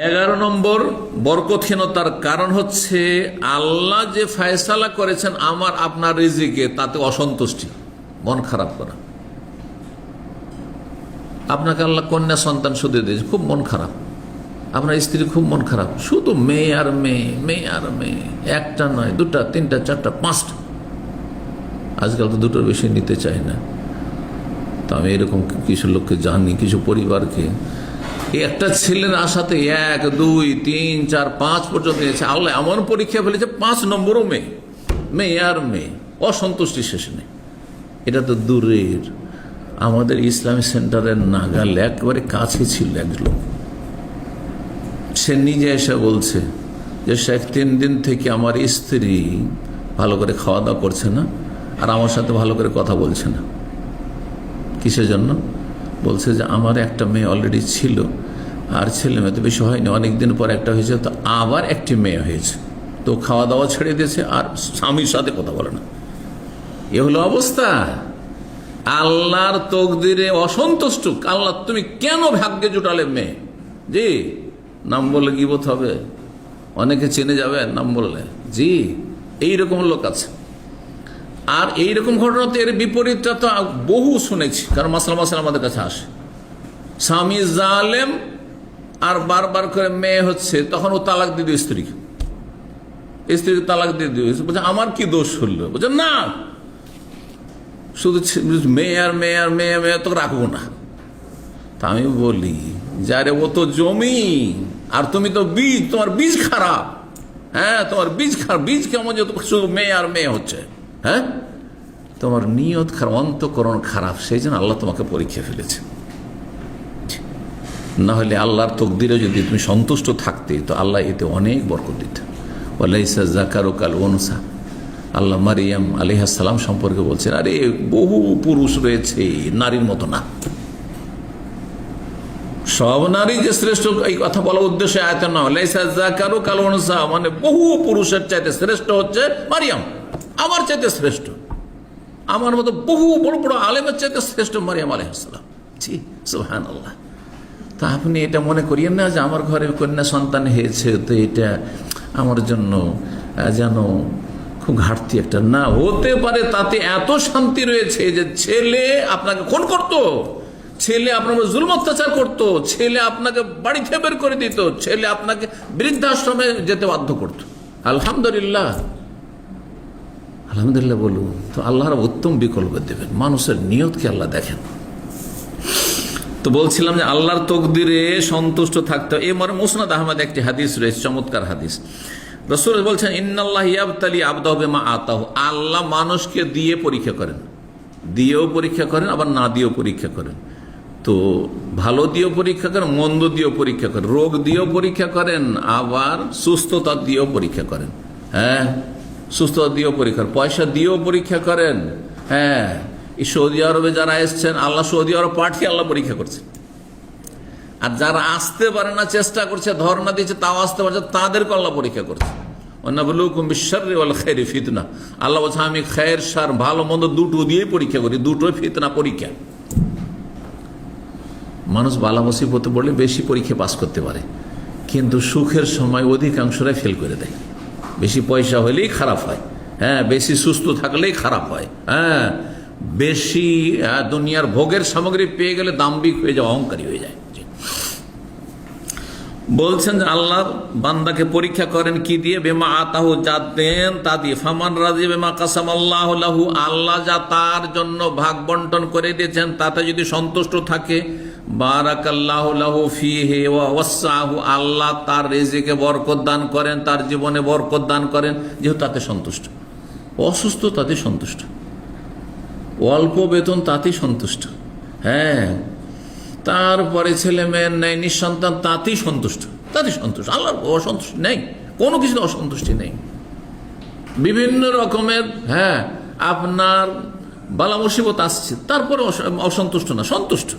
11 নম্বর বরকতহীনতার কারণ হচ্ছে আল্লাহ যে ফয়সালা করেছেন আমার আপনার রিজিকে তাতে অসন্তুষ্টি, মন খারাপ করা। আপনাকে আল্লাহ কন্যা সন্তান শুধু দিয়েছে, খুব মন খারাপ। আপনার স্ত্রী খুব মন খারাপ, শুধু মেয়ে আর মেয়ে, মেয়ে আর মেয়ে, একটা নয়, দুটা, তিনটা, চারটা, পাঁচটা। আজকাল তো দুটোর বেশি নিতে চাই না। তো আমি এরকম কিছু লোককে জানি, কিছু পরিবারকে একটা ছেলের আশাতে 1, 2, 3, 4, 5 পর্যন্ত নিয়েছে। আল্লাহ এমন পরীক্ষা ফেলেছে 5 নম্বরও মেয়ে, মেয়ে আর মেয়ে, অসন্তুষ্টি শেষ নেই। এটা তো দূরের। আমাদের ইসলামী সেন্টারের নাগাল একেবারে কাছে ছিল এক লোক, সে নিজে এসে বলছে যে শেখ 3 দিন থেকে আমার স্ত্রী ভালো করে খাওয়া দাওয়া করছে না আর আমার সাথে ভালো করে কথা বলছে না। কিসের জন্য? বলছে যে আমার একটা মেয়ে অলরেডি ছিল, আর ছেলে মেয়ে তো বেশি হয়নি, অনেকদিন পর একটা হয়েছে, তো আবার একটি মেয়ে হয়েছে, তো খাওয়া দাওয়া ছেড়ে দিয়েছে আর স্বামীর সাথে কথা বলে না। এ হলো অবস্থা। আল্লাহর তকদিরে অসন্তুষ্ট। আল্লাহ তুমি কেন ভাগ্যে জুটালে মেয়ে? জি, নাম বললে গীবত হবে, অনেকে চেনে যাবে নাম বললে। জি, এইরকম লোক আছে। আর এইরকম ঘটনা তো এর বিপরীতটা তো বহু শুনেছি, কারণ মাসলা আমাদের কাছে আসে। স্বামী জালেম আর বারবার করে মেয়ে হচ্ছে, তখন ও তালাক দিয়ে দিও স্ত্রীকে, স্ত্রীকে তালাক দিয়ে দিও। বলছে আমার কি দোষ হলো? বলছে না, শুধু মেয়ে আর মেয়ে আর মেয়ে মেয়ে তো রাখবো না। তা আমি বলি যারে ও তো জমি আর তুমি তো বীজ, তোমার বীজ খারাপ। হ্যাঁ, তোমার বীজ খারাপ। বীজ কেমন যে শুধু মেয়ে আর মেয়ে হচ্ছে? হ্যাঁ, তোমার নিয়ত খারাপ, অন্তঃকরণ খারাপ, সেই জন্য আল্লাহ তোমাকে পরীক্ষা ফেলেছে। না হলে আল্লাহর তকদিরে যদি তুমি সন্তুষ্ট থাকতে তো আল্লাহ এতে অনেক বরকত দিত। ওয়ালাইসা যাকারু কাল উনসা। আল্লাহ মারিয়াম আলাইহিস সালাম সম্পর্কে বলছেন, আরে বহু পুরুষ রয়েছে, নারীর মতো না। সব নারী যে শ্রেষ্ঠ এই কথা বলার উদ্দেশ্যে আয়াতের নাম লাইসা যাকারু কাল উনসা, মানে বহু পুরুষের চাইতে শ্রেষ্ঠ হচ্ছে মারিয়াম, আমার চাইতে শ্রেষ্ঠ, আমার মতো বহু বড় বড় আলেমের চাইতে শ্রেষ্ঠ মারিয়াম আলাইহিস সালাম। জি, সুবহানাল্লাহ। তা আপনি এটা মনে করিয়েন না যে আমার ঘরে কন্যা সন্তান হয়েছে তো এটা আমার জন্য যেন খুব ঘাটতি একটা। না, হতে পারে তাতে এত শান্তি রয়েছে যে ছেলে আপনাকে খুন করতো, ছেলে আপনার জুলুম অত্যাচার করতো, ছেলে আপনাকে বাড়ি থেকে বের করে দিত, ছেলে আপনাকে বৃদ্ধাশ্রমে যেতে বাধ্য করতো। আলহামদুলিল্লাহ, আলহামদুলিল্লাহ বলুন। তো আল্লাহর উত্তম বিকল্প দেবেন, মানুষের নিয়তকে আল্লাহ দেখেন। তো বলছিলাম যে আল্লাহর তকদিরে সন্তুষ্ট থাকতে। এবার মুসনাদ আহমদ একটি হাদিস রয়েছে, চমৎকার হাদিস। রাসূল বলছেন ইন্নাল্লাহ ইয়াবতালি আবদাহু বিমা আতাহু। আল্লাহ মানুষকে দিয়ে পরীক্ষা করেন, দিয়েও পরীক্ষা করেন, আবার না দিয়েও পরীক্ষা করেন। তো ভালো দিয়েও পরীক্ষা করেন, মন্দ দিয়েও পরীক্ষা করেন, রোগ দিয়েও পরীক্ষা করেন, আবার সুস্থতা দিয়েও পরীক্ষা করেন। হ্যাঁ, সুস্থতা দিয়েও পরীক্ষা করেন, পয়সা দিয়েও পরীক্ষা করেন। হ্যাঁ, এই সৌদি আরবে যারা এসছেন, আল্লাহ সৌদি আরব পাঠিয়ে আল্লাহ পরীক্ষা করছে। আর যারা আসতে পারে না, চেষ্টা করছে, ধর্ণা দিচ্ছে, তাও আসতে পারছে, তাদেরকে আল্লাহ পরীক্ষা করছে। ওয়ানাবলুকুম বিশ-শাররি ওয়াল খায়রি ফিতনা। আল্লাহ বলছে আমি খায়ের শার, ভালো মন্দ দুটো দিয়েই পরীক্ষা করি, দুটোই ফিতনা, পরীক্ষা। মানুষ বালা মুসিবতে পড়লে বেশি পরীক্ষা পাস করতে পারে, কিন্তু সুখের সময় অধিকাংশরাই ফেল করে দেয়। বেশি পয়সা হলেই খারাপ হয়, হ্যাঁ, বেশি সুস্থ থাকলেই খারাপ হয়, হ্যাঁ, বেশি দুনিয়ার ভোগের সামগ্রী পেয়ে গেলে দাম্ভিক হয়ে যায়, অহংকারী হয়ে যায়। বলছেন যে আল্লাহ বান্দাকে পরীক্ষা করেন কি দিয়ে? বেমা আতাহু, যা দেন তা দিয়ে। ফামান রাজি বেমা কাসামাল্লাহু লাহু, আল্লাহ যা তার জন্য ভাগ বন্টন করে দিয়েছেন তাতে যদি সন্তুষ্ট থাকে, বারাকাল্লাহু লাহু ফিহি ওয়া ওয়াসসাহু, আল্লাহ তার রিজিকে বরকত দান করেন, তার জীবনে বরকত দান করেন, যেহেতু তাতে সন্তুষ্ট। অসুস্থ তাতে সন্তুষ্ট, অল্প বেতন তাতেই সন্তুষ্ট, হ্যাঁ, তারপরে ছেলে মেয়ের নেই, নিঃসন্তান, তাতেই সন্তুষ্ট, তাতেই সন্তুষ্ট। আল্লাহর অসন্তুষ্টি নেই, কোনো কিছুতে অসন্তুষ্টি নেই। বিভিন্ন রকমের, হ্যাঁ, আপনার বালা মুসিবত আসছে, তারপরে অসন্তুষ্ট না, সন্তুষ্ট।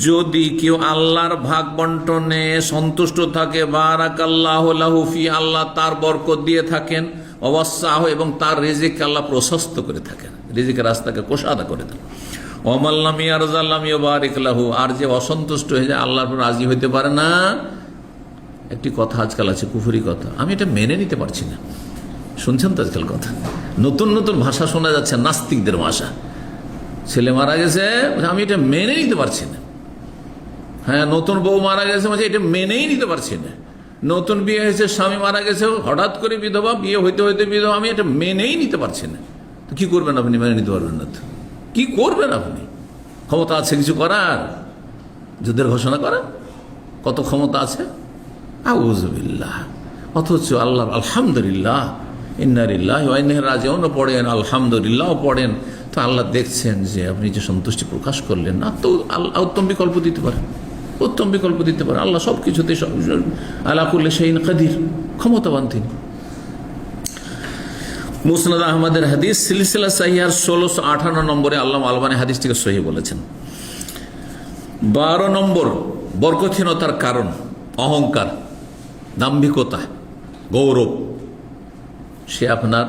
যদি কেউ আল্লাহর ভাগ বন্টনে সন্তুষ্ট থাকে, বারাকাল্লাহু লাহু ফি, আল্লাহ তার বরকত দিয়ে থাকেন, ওয়াসসাহু, এবং তার রিজিক আল্লাহ প্রশস্ত করে থাকেন, রিজিকের রাস্তাকে কোষাদা করে দেন। ওমাল্লাম ইয়ারজাল্লাম ইউবারিক লাহু, আর যে অসন্তুষ্ট হয়ে যায়, আল্লাহর রাজি হইতে পারে না, একটি কথা আজকাল আছে, কুফুরি কথা, আমি এটা মেনে নিতে পারছি না। শুনছেন তো আজকাল কথা, নতুন নতুন ভাষা শোনা যাচ্ছে, নাস্তিকদের ভাষা। ছেলে মারা গেছে, আমি এটা মেনে নিতে পারছি না। হ্যাঁ, নতুন বউ মারা গেছে, এটা মেনেই নিতে পারছি না। নতুন বিয়ে হয়েছে, স্বামী মারা গেছে, হঠাৎ করে বিধবা, বিয়ে হইতে হইতে বিধবা, আমি এটা মেনেই নিতে পারছি না। তো কি করবেন আপনি? মেনে নিতে পারবেন না তো কি করবেন আপনি? ক্ষমতা আছে কিছু করার? যুদ্ধের ঘোষণা করার কত ক্ষমতা আছে? আউযুবিল্লাহ। অথচ আল্লাহ আলহামদুলিল্লাহ ইন্না লিল্লাহি ওয়া ইন্না ইলাইহি রাজিউন পড়েন, আলহামদুলিল্লাহ পড়েন, তো আল্লাহ দেখছেন যে আপনি যে সন্তুষ্টি প্রকাশ করলেন না, তো আল্লাহ উত্তম বিকল্প দিতে পারেন, উত্তম বিকল্প দিতে পারেন। আল্লাহ সব কিছুতে আলা কুল্লি শাইইন কাদির, ক্ষমতাবান তিনি। মুসনাদ আহমদের হাদিস সিলসিলা সাহিহার 1658 নম্বরে আল্লামা আলবানী হাদিসটিকে সহিহ বলেছেন। 12 নম্বর বরকতহীনতার কারণ অহংকার, দাম্ভিকতা, গৌরব। সে আপনার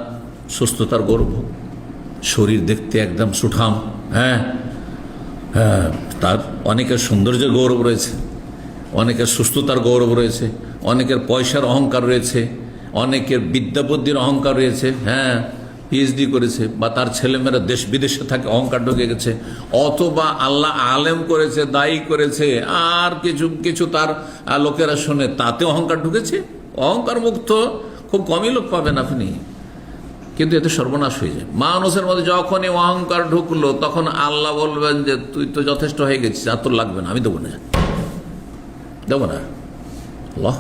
সুস্থতার গৌরব, শরীর দেখতে একদম সুঠাম, হ্যাঁ হ্যাঁ, তার অনেকের সৌন্দর্যের গৌরব রয়েছে, অনেকের সুস্থতার গৌরব রয়েছে, অনেকের পয়সার অহংকার রয়েছে, অনেকের বিদ্যা বুদ্ধির অহংকার রয়েছে, হ্যাঁ পিএইচডি করেছে, বা তার ছেলেমেয়েরা দেশ বিদেশে থাকে, অহংকার ঢুকে গেছে, অথবা আল্লাহ আলেম করেছে, দায়ী করেছে, আর কিছু কিছু তার লোকেরা শুনে তাতে অহংকার ঢুকেছে। অহংকার মুক্ত খুব কমই লোক পাবেন আপনি, কিন্তু এতে সর্বনাশ হয়ে যায়। মানুষের মধ্যে যখনই অহংকার ঢুকলো, তখন আল্লাহ বলবেন যে তুই তো যথেষ্ট হয়ে গেছিস, আর তোর লাগবে না, আমি দেবো না, দেবো না। আল্লাহ,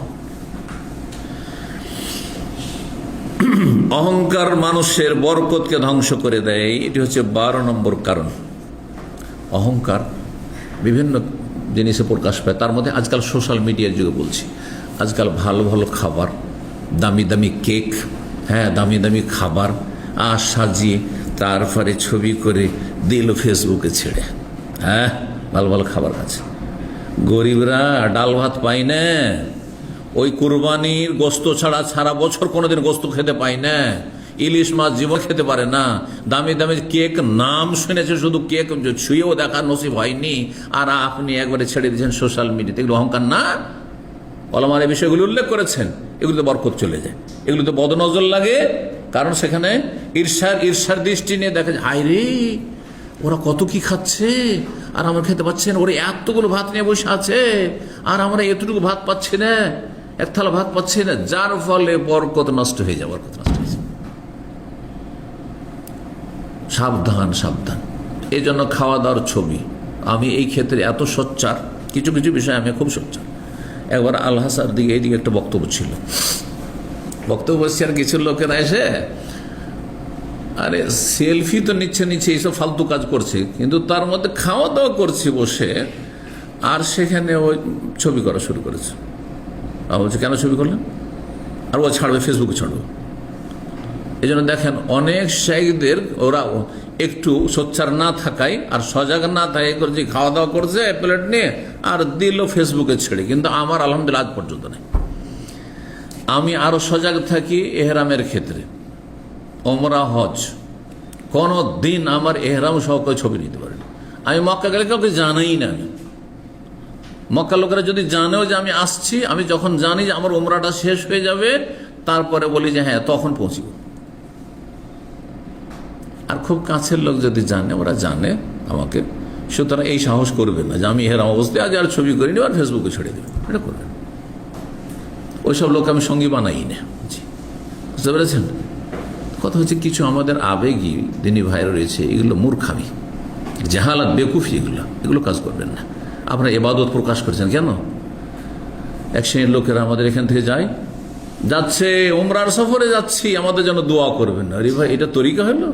অহংকার মানুষের বরকতকে ধ্বংস করে দেয়। এটি হচ্ছে 12 নম্বর কারণ। অহংকার বিভিন্ন জিনিসে প্রকাশ পায়, তার মধ্যে আজকাল সোশ্যাল মিডিয়ার যুগে বলছি, আজকাল ভালো ভালো খাবার, দামি দামি কেক, হ্যাঁ দামি দামি খাবার আর সাজিয়ে তারপরে ছবি করে দিল ফেসবুকে ছেড়ে, হ্যাঁ ভালো ভালো খাবার খাচ্ছে। গরিবরা ডাল ভাত পায় না, ওই কুরবানির গোস্ত ছাড়া সারা বছর কোনোদিন গোস্ত খেতে পায় না, ইলিশ মাছ জীবন খেতে পারে না। দামি দামি কেক নাম শুনেছে, শুধু কেক ছুঁয়েও দেখার নসিব হয়নি, আর আপনি একবারে ছেড়ে দিয়েছেন সোশ্যাল মিডিয়াতে। এগুলো অহংকার না? ওলামার এই বিষয়গুলো উল্লেখ করেছেন। এগুলোতে বরকত চলে যায়, এগুলোতে বদনজর লাগে, কারণ সেখানে ঈর্ষার দৃষ্টি নিয়ে দেখা যায়, হায় রে ওরা কত কি খাচ্ছে আর আমরা খেতে পাচ্ছি না, ওরা এতগুলো ভাত নিয়ে বসে আছে আর আমরা এতটুকু ভাত পাচ্ছি না, এক থালা ভাত পাচ্ছি না, যার ফলে বরকত নষ্ট হয়ে যায়, বরকত নষ্ট হয়ে যায়। সাবধান সাবধান। এই জন্য খাওয়া দাওয়ার ছবি, আমি এই ক্ষেত্রে এত সোচ্চার, কিছু কিছু বিষয় আমি খুব সোচ্চার। একবার আল হাসার দিকে এইদিকে একটা বক্তব্য ছিল, বক্তব্য বলছি, আর কিছু লোকেরা এসে আরে সেলফি তো নিচ্ছে এইসব ফালতু কাজ করছে, কিন্তু তার মধ্যে খাওয়া দাওয়া করছে বসে, আর সেখানে ওই ছবি করা শুরু করেছে। আর বলছে কেন ছবি করলেন? আর ও ছাড়বে, ফেসবুকে ছাড়বে। এই জন্য দেখেন অনেক শাইখদের ওরা একটু সোচ্চার না থাকায় আর সজাগ না থাকায় করছে, খাওয়া দাওয়া করছে প্লেট নিয়ে আর দিল ফেসবুকে ছেড়ে। কিন্তু আমার আলহামদুলিল্লাহ আজ পর্যন্ত নেই। আমি আরো সজাগ থাকি এহরামের ক্ষেত্রে, ওমরা হজ, কোনো দিন আমার এহরাম সহ ছবি নিতে পারেন। আমি মক্কা গেলে কাউকে জানাই না। আমি মক্কা লোকেরা যদি জানেও যে আমি আসছি, আমি যখন জানি যে আমার ওমরাটা শেষ হয়ে যাবে, তারপরে বলি যে হ্যাঁ তখন পৌঁছব। আর খুব কাছের লোক যদি জানে, ওরা জানে আমাকে, সুতরাং এই সাহস করবে না যে আমি এহরাম অবস্থায় আজ আর ছবি করিনি আর ফেসবুকে ছেড়ে দেবে, এটা করবেন। ওইসব লোক আমি সঙ্গী বানাই না। বুঝতে পেরেছেন? কথা হচ্ছে কিছু আমাদের আবেগী দিনী ভাইরা রয়েছে, এগুলো মূর্খামি, জাহালাত, বেকুফি, এগুলো কাজ করবেন না। আপনারা ইবাদত প্রকাশ করছেন কেন? এক শ্রেণীর লোকেরা আমাদের এখান থেকে যাচ্ছে উমরার সফরে যাচ্ছি, আমাদের জন্য দোয়া করবেন না। আরে ভাই, এটা তরিকা হলো?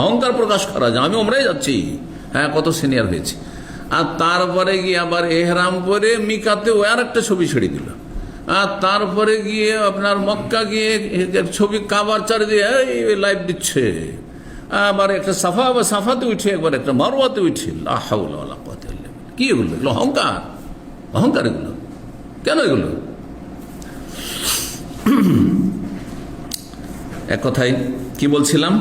অহংকার প্রকাশ করা যায়, আমি উমরায় যাচ্ছি, হ্যাঁ কত সিনিয়র হয়েছে। আর তারপরে গিয়ে আবার এহরাম করে মিকাতেও আর একটা ছবি ছেড়ে দিল, আর তারপরে গিয়ে আপনার মক্কা গিয়ে ছবি কাবার চারিদিকে লাইভ দিচ্ছে, আবার একটা সাফাতে উঠে, একবার একটা মারওয়াতে উঠে। কি এগুলো? এগুলো অহংকার, অহংকার এগুলো কেন? এগুলো এক কথায় কি বলছিলাম,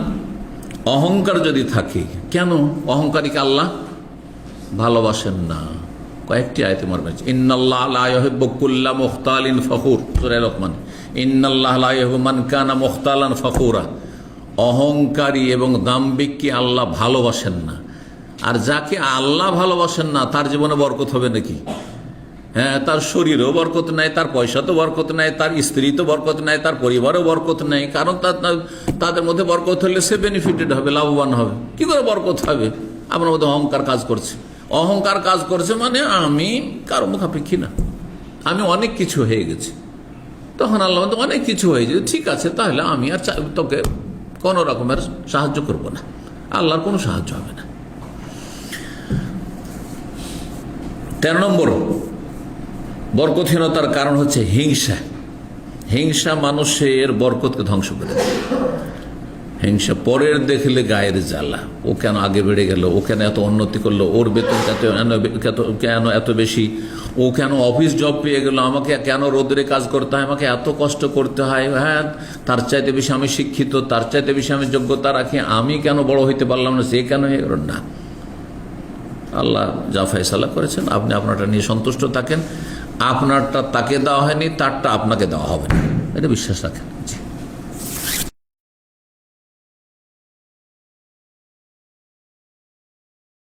অহংকার যদি থাকে, কেন অহংকারীকে আল্লাহ ভালোবাসেন না? কয়েকটি আয়াতে মর্মে ইন্নাল্লাহ লা ইউহিব্বু কুল্লা মুখতালিন ফখুর, সূরা লোকমান। ইন্নাল্লাহ লা ইউহিব্বু মান কানা মুখতালান ফখুরা, অহংকারী এবং দাম্ভিককে আল্লাহ ভালোবাসেন না। আর যাকে আল্লাহ ভালোবাসেন না তার জীবনে বরকত হবে নাকি? হ্যাঁ, তার শরীরেও বরকত নাই, তার পয়সাতেও বরকত নাই, তার স্ত্রীতে বরকত নাই, তার পরিবারেও বরকত নাই। কারণ তাদের মধ্যে বরকত হলে সে বেনিফিটেড হবে, লাভবান হবে। কি করে বরকত হবে? আপনার মধ্যে অহংকার কাজ করছে। অহংকার কাজ করছে মানে আমি কারো মুখাপেক্ষী না, আমি অনেক কিছু হয়ে গেছি। তখন আল্লাহ অনেক কিছু হয়ে যায়, ঠিক আছে তাহলে আমি আর তোকে কোনো রকমের সাহায্য করব না, আল্লাহর কোনো সাহায্য হবে না। 13 নম্বর বরকতহীনতার কারণ হচ্ছে হিংসা। হিংসা মানুষের বরকতকে ধ্বংস করে দেয়। হিংসা, পরের দেখলে গায়ের জ্বালা, ও কেন আগে বেড়ে গেল, ও কেন এত উন্নতি করলো, ওর বেতন কেন এত বেশি, ও কেন অফিস জব পেয়ে গেল, আমাকে কেন রোদরে কাজ করতে হয়, আমাকে এত কষ্ট করতে হয়, হ্যাঁ তার চাইতে বেশি আমি শিক্ষিত, তার চাইতে বেশি আমি যোগ্যতা রাখি, আমি কেন বড় হইতে পারলাম না, সে কেন হয়ে গেল না। আল্লাহ যা ফয়সালা করেছেন আপনি আপনারটা নিয়ে সন্তুষ্ট থাকেন। আপনারটা তাকে দেওয়া হয়নি, তারটা আপনাকে দেওয়া হবে না, এটা বিশ্বাস রাখেন।